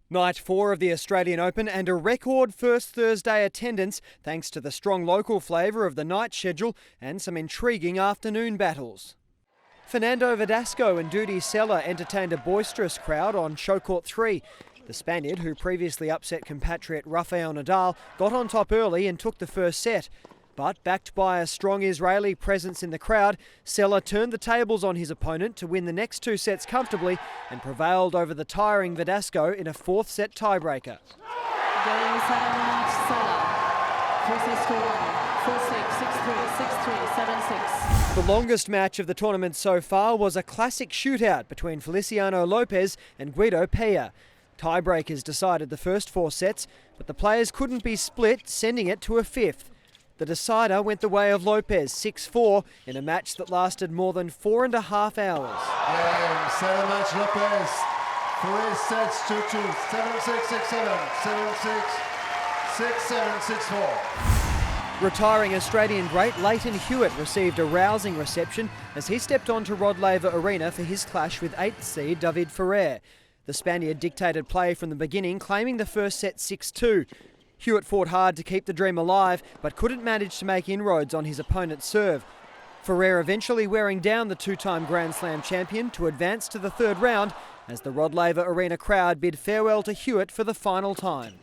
Night 4 of the Australian Open and a record first Thursday attendance thanks to the strong local flavour of the night schedule and some intriguing afternoon battles. Fernando Verdasco and Dudi Sela entertained a boisterous crowd on show court 3. The Spaniard, who previously upset compatriot Rafael Nadal, got on top early and took the first set. But backed by a strong Israeli presence in the crowd, Sela turned the tables on his opponent to win the next 2 sets comfortably and prevailed over the tiring Verdasco in a 4th set tiebreaker. Game 4-6, 6-3, 6-3, 7-6. The longest match of the tournament so far was a classic shootout between Feliciano Lopez and Guido Pella. Tiebreakers decided the first 4 sets, but the players couldn't be split, sending it to a 5th. The decider went the way of Lopez, 6-4, in a match that lasted more than 4.5 hours. Game 7 match Lopez, 3 sets 2-2, 7-6, 6-7, 7-6, 6-7, 6-4. Retiring Australian great Lleyton Hewitt received a rousing reception as he stepped onto Rod Laver Arena for his clash with 8th seed David Ferrer. The Spaniard dictated play from the beginning, claiming the first set 6-2. Hewitt fought hard to keep the dream alive, but couldn't manage to make inroads on his opponent's serve. Ferrer eventually wearing down the 2-time Grand Slam champion to advance to the 3rd round as the Rod Laver Arena crowd bid farewell to Hewitt for the final time.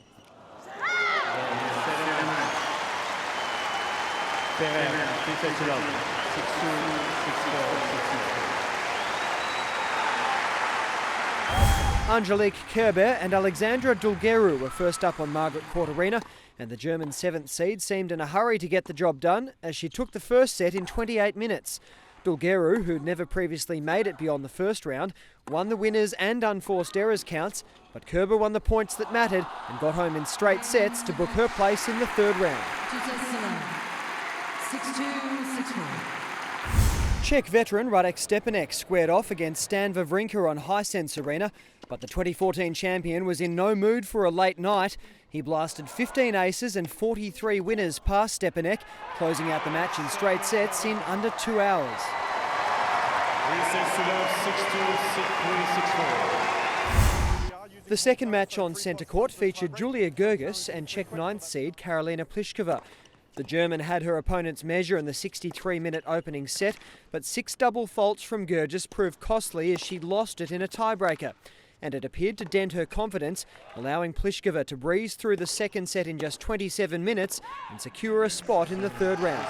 Angelique Kerber and Alexandra Dulgeru were first up on Margaret Court Arena, and the German 7th seed seemed in a hurry to get the job done as she took the first set in 28 minutes. Dulgeru, who'd never previously made it beyond the first round, won the winners and unforced errors counts, but Kerber won the points that mattered and got home in straight sets to book her place in the 3rd round. 6-2, 6-4. Czech veteran Radek Stepanek squared off against Stan Wawrinka on Hisense Arena, but the 2014 champion was in no mood for a late night. He blasted 15 aces and 43 winners past Stepanek, closing out the match in straight sets in under 2 hours. 6-2, 6-3, 6-4. The second match on centre court featured Julia Goerges and Czech 9th seed Karolina Pliskova. The German had her opponent's measure in the 63-minute opening set, but 6 double faults from Goerges proved costly as she lost it in a tiebreaker. And it appeared to dent her confidence, allowing Pliskova to breeze through the second set in just 27 minutes and secure a spot in the 3rd round.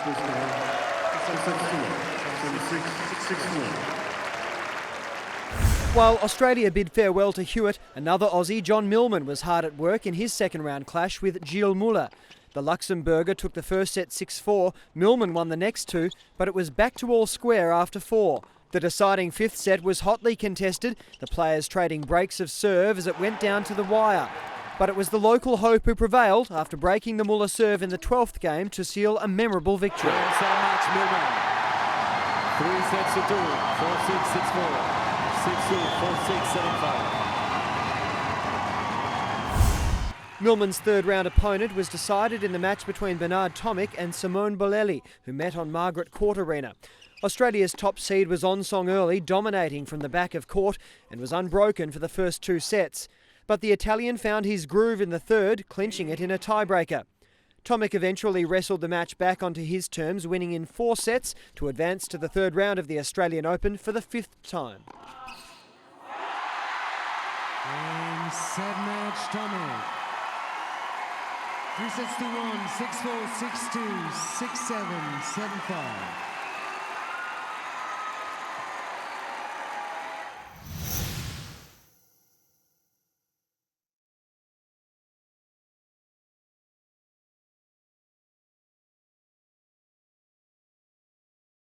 While Australia bid farewell to Hewitt, another Aussie, John Millman, was hard at work in his second round clash with Gilles Muller. The Luxembourger took the first set 6-4, Millman won the next 2, but it was back to all square after 4. The deciding 5th set was hotly contested, the players trading breaks of serve as it went down to the wire. But it was the local hope who prevailed after breaking the Muller serve in the 12th game to seal a memorable victory. Match Millman, 3 sets to 2, 4-6, 6-4, 6-2, 4-6, 7-5. Millman's 3rd round opponent was decided in the match between Bernard Tomic and Simone Bolelli, who met on Margaret Court Arena. Australia's top seed was on song early, dominating from the back of court, and was unbroken for the first 2 sets. But the Italian found his groove in the 3rd, clinching it in a tiebreaker. Tomic eventually wrestled the match back onto his terms, winning in 4 sets to advance to the 3rd round of the Australian Open for the 5th time. Game 7 match Tomic. 3 sets to 1, 6-4, 6-2, 6-7, 7-5.